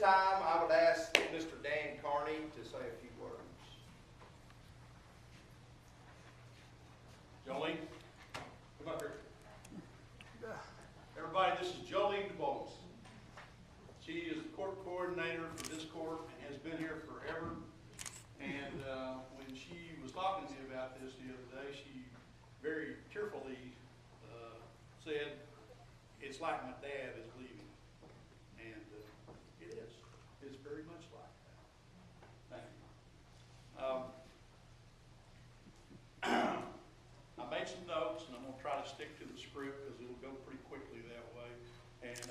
time, I would ask Mr. Dan Carney to say a few words. Jolene, come up here. Everybody, this is Jolene DeBose. She is the court coordinator for this court and has been here forever. And when she was talking to me about this the other day, she very tearfully said, it's like my dad is leaving. And it is. It's very much like that. Thank you. I made some notes, and I'm going to try to stick to the script because it'll go pretty quickly that way. And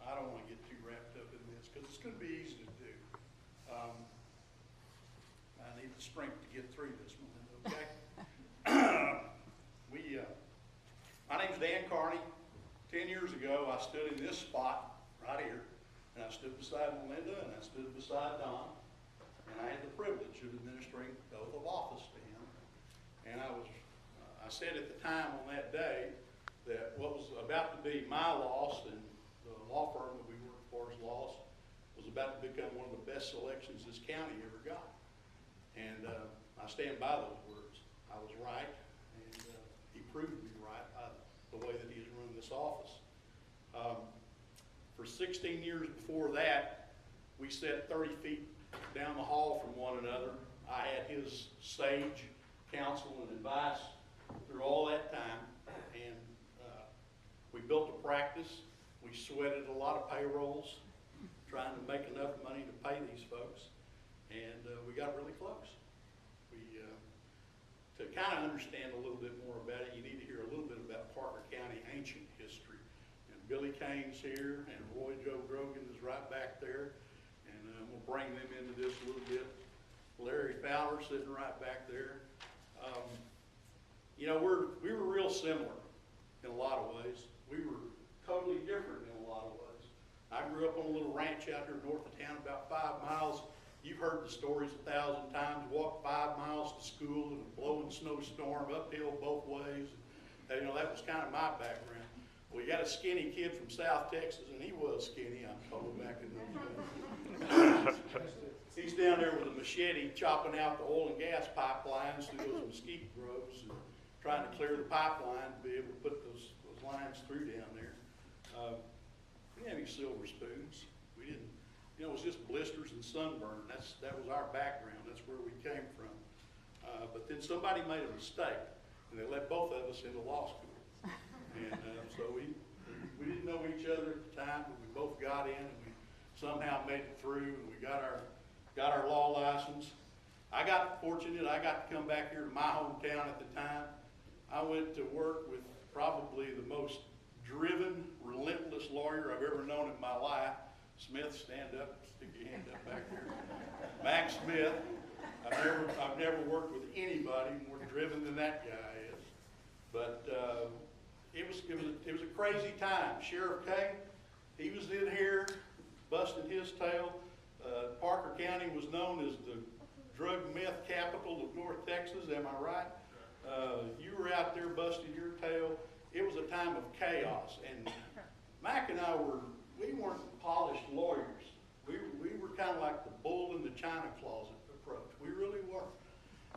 I don't want to get too wrapped up in this because it's going to be easy to do. I need the strength to get through this one, okay? My name's Dan Carney. 10 years ago, I stood in this spot right here, and I stood beside Melinda, and I stood beside Don, and I had the privilege of administering the oath of office to him. And I said at the time on that day that what was about to be my loss and the law firm that we worked for's loss was about to become one of the best selections this county ever got. And I stand by those words. I was right, and he proved me right by the way that he's run this office. For 16 years before that, we sat 30 feet down the hall from one another. I had his sage counsel and advice through all that time, and we built a practice. We sweated a lot of payrolls, trying to make enough money to pay these folks, and we got really close. To kind of understand a little bit more about it, you need to hear a little bit about Parker County ancient history. And Billy Kane's here, and Roy Joe Grogan is right back there, and we'll bring them into this a little bit. Larry Fowler sitting right back there. You know, we were real similar in a lot of ways. We were totally different in a lot of ways. I grew up on a little ranch out here north of town, about 5 miles. You've heard the stories 1,000 times. Walked 5 miles to school in a blowing snowstorm, uphill both ways. And, you know, that was kind of my background. Well, you got a skinny kid from South Texas, and he was skinny, I'm told, back in those days. He's down there with a machete chopping out the oil and gas pipelines through those mesquite groves and trying to clear the pipeline to be able to put those lines through down there. We didn't have any silver spoons. We didn't, you know, it was just blisters and sunburn. That was our background. That's where we came from. But then somebody made a mistake, and they let both of us into law school. And so we didn't know each other at the time, but we both got in, and we somehow made it through, and we got our law license. I got fortunate. I got to come back here to my hometown at the time. I went to work with probably the most driven, relentless lawyer I've ever known in my life. Smith, stand up, stick your hand up back there. Max Smith. I've never worked with anybody more driven than that guy is. But it was a crazy time. Sheriff Kane, he was in here busting his tail. Parker County was known as the drug meth capital of North Texas. Am I right? You were out there busting your tail. It was a time of chaos, and Mac and I we weren't polished lawyers. We were kind of like the bull in the china closet approach. We really weren't.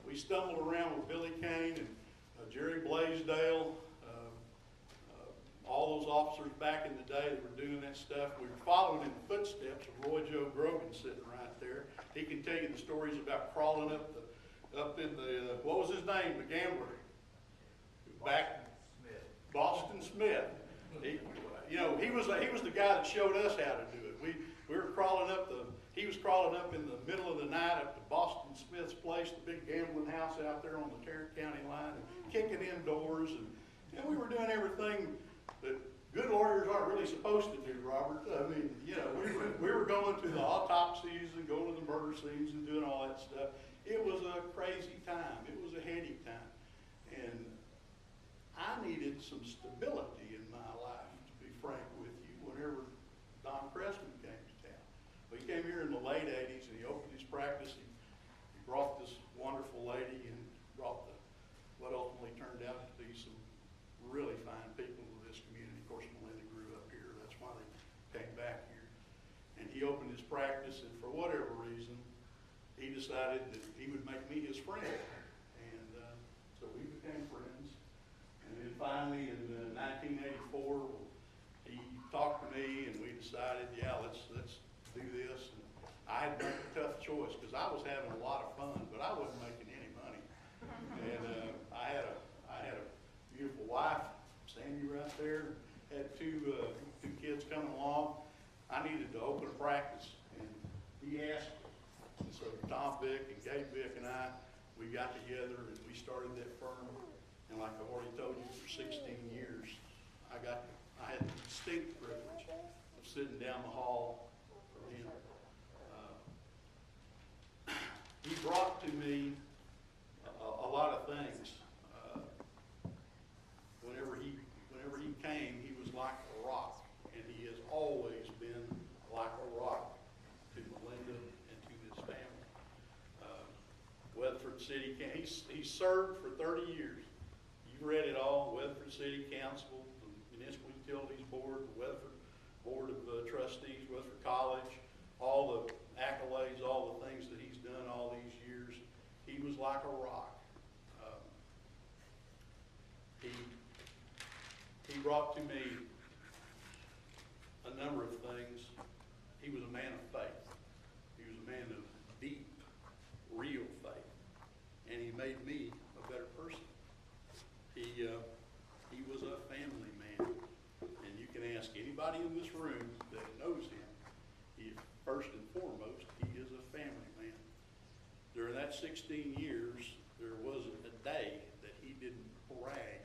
We stumbled around with Billy Kane and Jerry Blaisdell, all those officers back in the day that were doing that stuff. We were following in the footsteps of Roy Joe Grogan sitting right there. He can tell you the stories about crawling up in the what was his name, the gambler? Boston Smith. He was the guy that showed us how to do it. We were crawling up he was crawling up in the middle of the night up to Boston Smith's place, the big gambling house out there on the Tarrant County line, and kicking in doors, and we were doing everything that good lawyers aren't really supposed to do, Robert. I mean, you know, we were going to the autopsies and going to the murder scenes and doing all that stuff. It was a crazy time. It was a heady time. And I needed some stability in my life, to be frank with you, whenever Don Chrestman came to town. Well, he came here in the late 80s, and he opened his practice. He brought this wonderful lady and brought what ultimately turned out to be some really fine people in this community. Of course, Melinda grew up here. That's why they came back here. And he opened his practice, and for whatever reason, he decided that he would make me his friend. And so we became friends. And then finally in 1984, he talked to me and we decided, yeah, let's do this. And I had to make a tough choice because I was having a lot of fun, but I wasn't making any money. And I had a beautiful wife, Sandy right there, had two kids coming along. I needed to open a practice, and he asked me. And so Tom Vick and Gabe Vick and I, we got together and we started that firm. And like I've already told you, for 16 years, I had the distinct privilege of sitting down the hall from him. He brought to me a lot of things. Whenever he came, he was like a rock, and he has always been like a rock to Melinda and to his family. Weatherford City, he served for 30 years. You've read it all, Weatherford City Council, the Municipal Utilities Board, the Weatherford Board of Trustees, Weatherford College, all the accolades, all the things that he's done all these years. He was like a rock. He brought to me a number of things. He was a man of faith. He was a man of deep, real faith. And he made me a better person. He was a family man. And you can ask anybody in this room that knows him, first and foremost, he is a family man. During that 16 years, there wasn't a day that he didn't brag,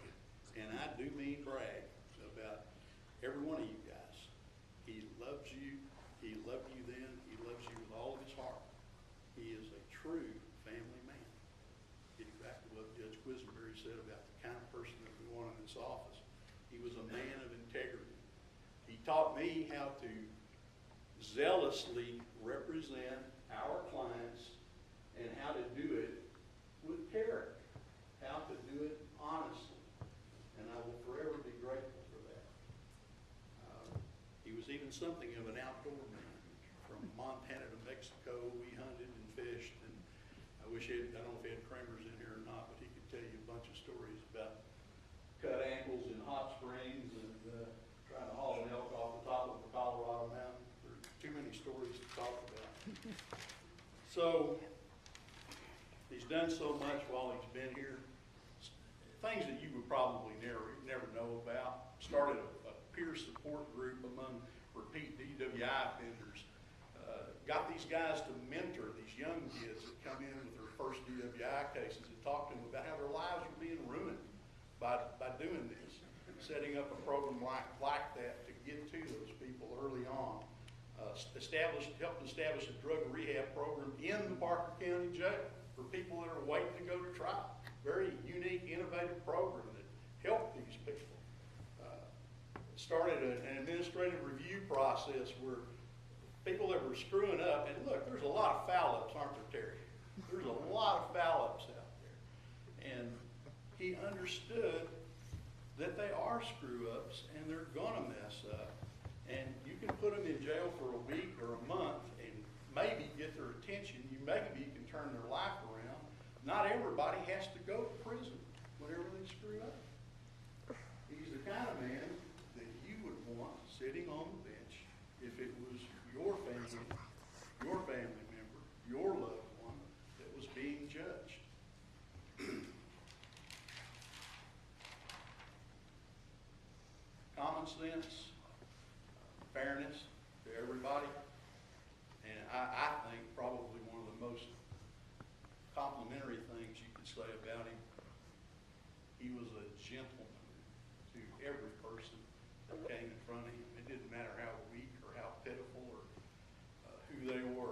and I do mean brag, about every one of you guys. He loves you. He loved you then. He loves you with all of his heart. He is a true family man. Getting back to what Judge Quisenberry said about the kind of person that we want in this office, he was a man of integrity. He taught me how to zealously represent our clients and how to do it with character, how to do it honestly. And I will forever be grateful for that. He was even something of an outdoor man. From Montana to Mexico, we hunted and fished. And I don't know if he had Kramer's in here or not, but he could tell you a bunch of stories about cut ankles in hot springs and trying to haul an elk off the top of the Colorado mountain. There are too many stories to talk about. So he's done so much while he's been here. Things that you would probably never know about. Started a peer support group among repeat DWI offenders. Got these guys to mentor these young kids that come in with their first DWI cases and talk to them about how their lives are being ruined by doing this. Setting up a program like that to get to those people early on. Helped establish a drug rehab program in the Parker County Jail for people that are waiting to go to trial. Very unique, innovative program that helped these people. Started an administrative review process where people that were screwing up, and look, there's a lot of foul-ups, aren't there, Terry? There's a lot of foul-ups out there. And he understood that they are screw-ups and they're gonna mess up. And you can put them in jail for a week or a month and maybe get their attention. Maybe you can turn their life around. Not everybody has to go to prison whenever they screw up. He's the kind of man that you would want sitting on the bench if it was your family member, your loved one that was being judged. Common sense, fairness to everybody, and I think probably one of the most complimentary things you could say about him, he was a gentleman to every person that came in front of him. It didn't matter how weak or how pitiful or who they were.